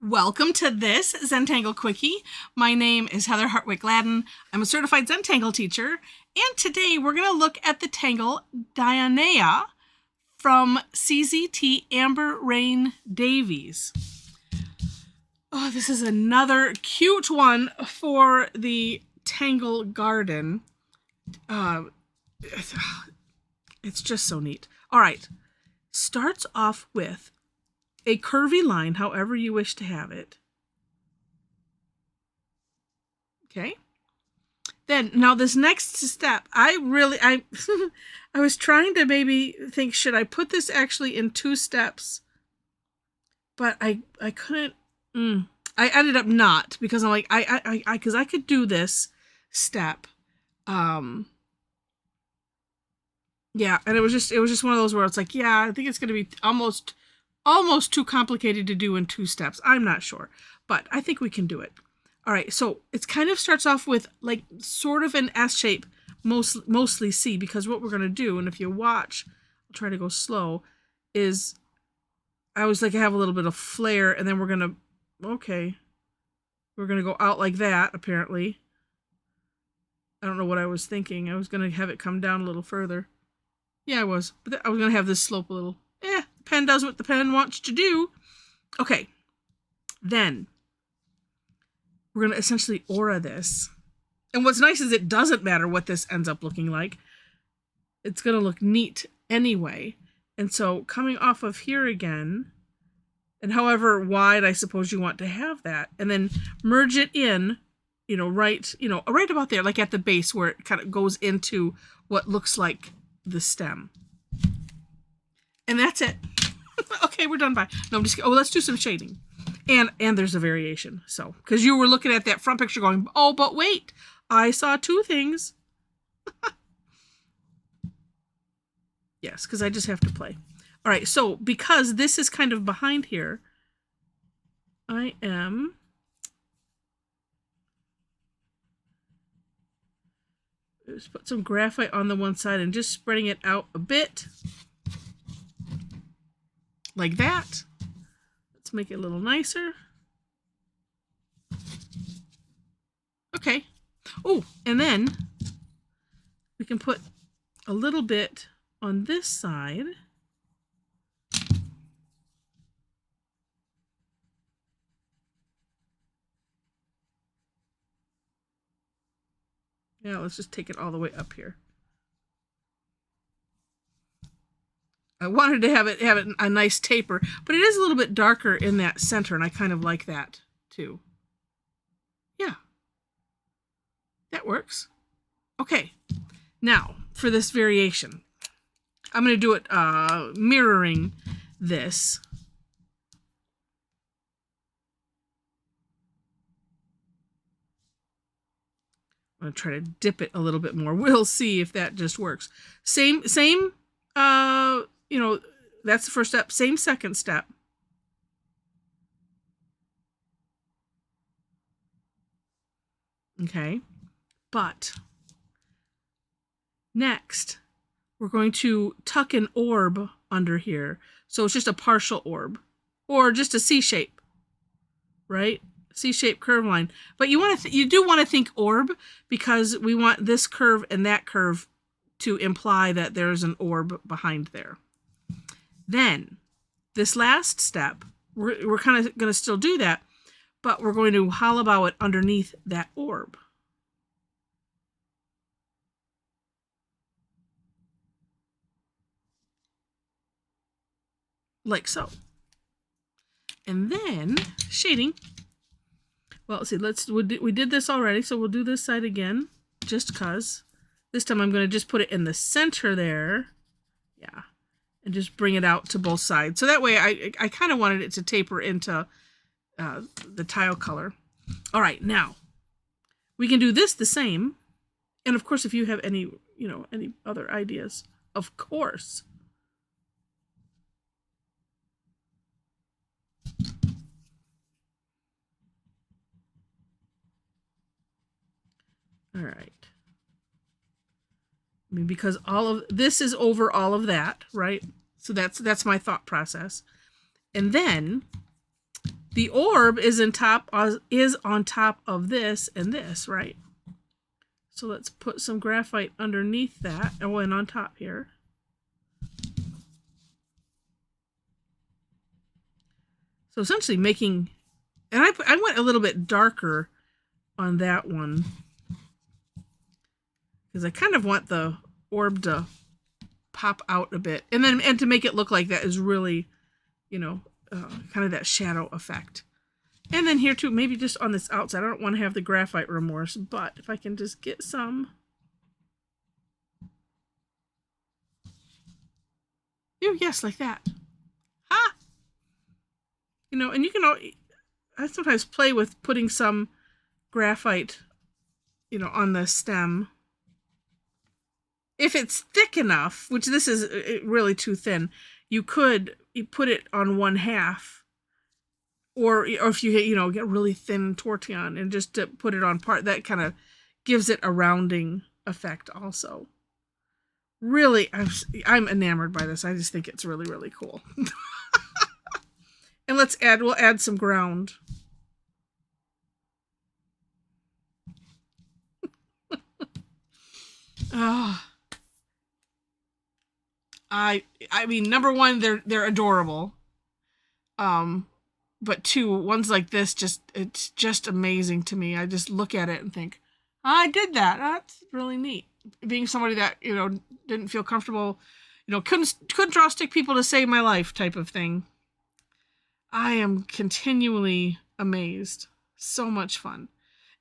Welcome to this Zentangle Quickie. My name is Heather Hartwick Gladden. I'm a certified Zentangle teacher, and today we're going to look at the tangle Dionaea from CZT and Davies. Oh, this is another cute one for the tangle garden. It's just so neat. All right, starts off with a curvy line, however you wish to have it. Okay. Then, now this next step, I was trying to maybe think, should I put this actually in 2 steps? But I couldn't, I ended up not, because I'm like, because I could do this step. Yeah, and it was just one of those where it's like, yeah, I think it's going to be almost too complicated to do in 2 steps. I'm not sure, but I think we can do it. All right, so it kind of starts off with like sort of an S shape, mostly C, because what we're going to do, and if you watch, I'll try to go slow, is I was like, I have a little bit of flare, and then we're going to go out like that, apparently. I don't know what I was thinking. I was going to have it come down a little further. Yeah, I was. But I was going to have this slope a little. The pen does what the pen wants to do. Okay. Then we're going to essentially aura this. And what's nice is it doesn't matter what this ends up looking like. It's going to look neat anyway. And so coming off of here again, and however wide I suppose you want to have that, and then merge it in, right about there, like at the base where it kind of goes into what looks like the stem. And that's it. Okay, we're done. Bye. No, I'm just, let's do some shading. And there's a variation. So, because you were looking at that front picture going, oh, but wait, I saw 2 things. Yes, because I just have to play. All right, so because this is kind of behind here, I am just put some graphite on the one side and just spreading it out a bit. Like that. Let's make it a little nicer. Okay. Oh, and then we can put a little bit on this side. Yeah, let's just take it all the way up here. I wanted to have it a nice taper, but it is a little bit darker in that center, and I kind of like that too. Yeah, that works. Okay, now for this variation, I'm going to do it mirroring this. I'm going to try to dip it a little bit more. We'll see if that just works. Same that's the first step. Same second step. Okay. But next, we're going to tuck an orb under here. So it's just a partial orb, or just a C shape, right? C-shaped curve line. But you do want to think orb, because we want this curve and that curve to imply that there's an orb behind there. Then this last step, we're kind of going to still do that, but we're going to hollow it underneath that orb. Like so. And then shading. Well, let's see, we did this already, so we'll do this side again, just because. This time I'm going to just put it in the center there. Yeah. And just bring it out to both sides. So that way I kind of wanted it to taper into the tile color. All right, now we can do this the same. And of course, if you have any other ideas, of course. All right. I mean, because all of this is over all of that, right? So that's my thought process. And then The orb is on top of this and this, right? So let's put some graphite underneath that, and on top here. So essentially making, and I went a little bit darker on that one because I kind of want the orb to pop out a bit, and to make it look like that is really, you know, kind of that shadow effect. And then here too, maybe just on this outside. I don't want to have the graphite remorse, but if I can just get some. Ew, yes, like that. Ha! You know, and you can, I sometimes play with putting some graphite, you know, on the stem. If it's thick enough, which this is really too thin, you put it on 1/2. Or if you get really thin tortillon and just to put it on part, that kind of gives it a rounding effect also. Really, I'm enamored by this. I just think it's really, really cool. And we'll add some ground. I mean, number one, they're adorable. But two, ones like this, it's just amazing to me. I just look at it and think, I did that. That's really neat. Being somebody that, you know, didn't feel comfortable, you know, couldn't draw stick people to save my life type of thing. I am continually amazed. So much fun.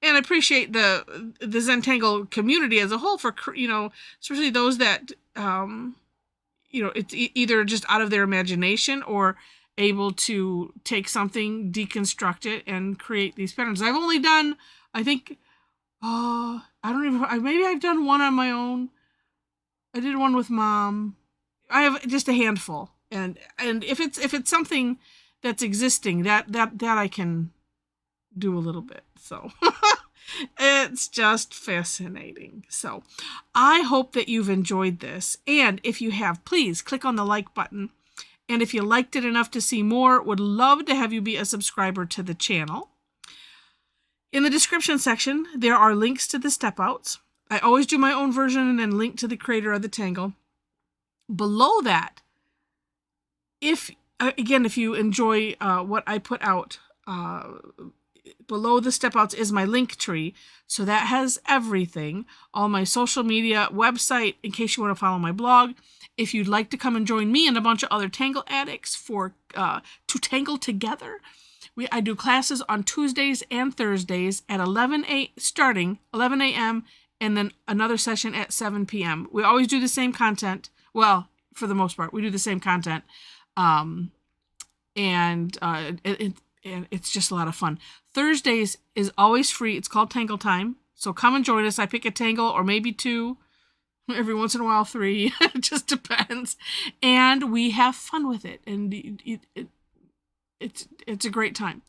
And I appreciate the Zentangle community as a whole for, you know, especially those that, you know, it's either just out of their imagination or able to take something, deconstruct it, and create these patterns. I've only done, I think, maybe I've done one on my own. I did one with Mom. I have just a handful, and if it's something that's existing, that I can do a little bit. So it's just fascinating. So I hope that you've enjoyed this, and if you have, please click on the like button. And if you liked it enough to see more, would love to have you be a subscriber to the channel. In the description section, there are links to the step outs. I always do my own version and then link to the creator of the Tangle. Below that, if you enjoy what I put out, below the step outs is my link tree. So that has everything, all my social media, website, in case you want to follow my blog. If you'd like to come and join me and a bunch of other Tangle addicts to tangle together, I do classes on Tuesdays and Thursdays at starting 11 a.m. and then another session at 7 p.m. We always do the same content. Well, for the most part, we do the same content. And it's just a lot of fun. Thursdays is always free. It's called Tangle Time. So come and join us. I pick a tangle or maybe 2. Every once in a while 3. It just depends. And we have fun with it. And it's a great time.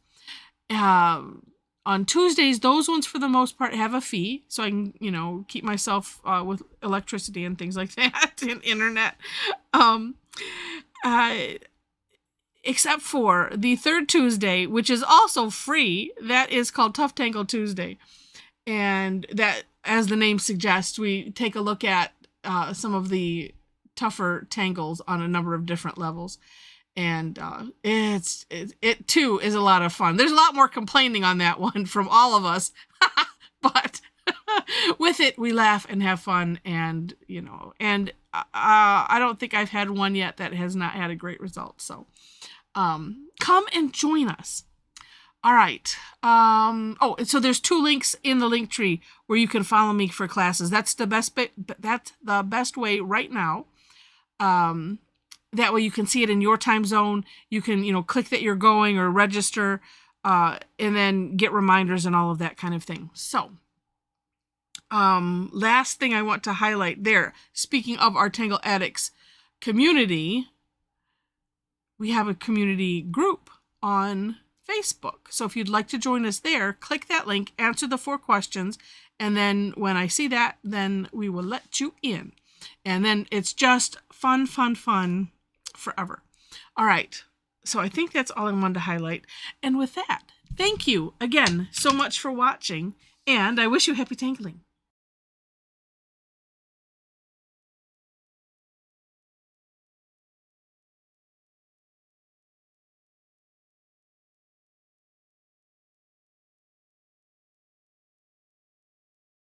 On Tuesdays, those ones for the most part have a fee. So I can, you know, keep myself with electricity and things like that and internet. Except for the third Tuesday, which is also free. That is called Tough Tangle Tuesday. And that, as the name suggests, we take a look at some of the tougher tangles on a number of different levels. And it too is a lot of fun. There's a lot more complaining on that one from all of us. But with it, we laugh and have fun. And, you know, and I don't think I've had one yet that has not had a great result. So come and join us. All right. So there's 2 links in the link tree where you can follow me for classes. That's the best way right now. That way you can see it in your time zone. You can, you know, click that you're going or register, and then get reminders and all of that kind of thing. So, last thing I want to highlight there, speaking of our Tangle Addicts community, we have a community group on Facebook. So if you'd like to join us there, click that link, answer the 4 questions, and then when I see that, then we will let you in. And then it's just fun forever. All right. So I think that's all I wanted to highlight. And with that, thank you again so much for watching, and I wish you happy tangling.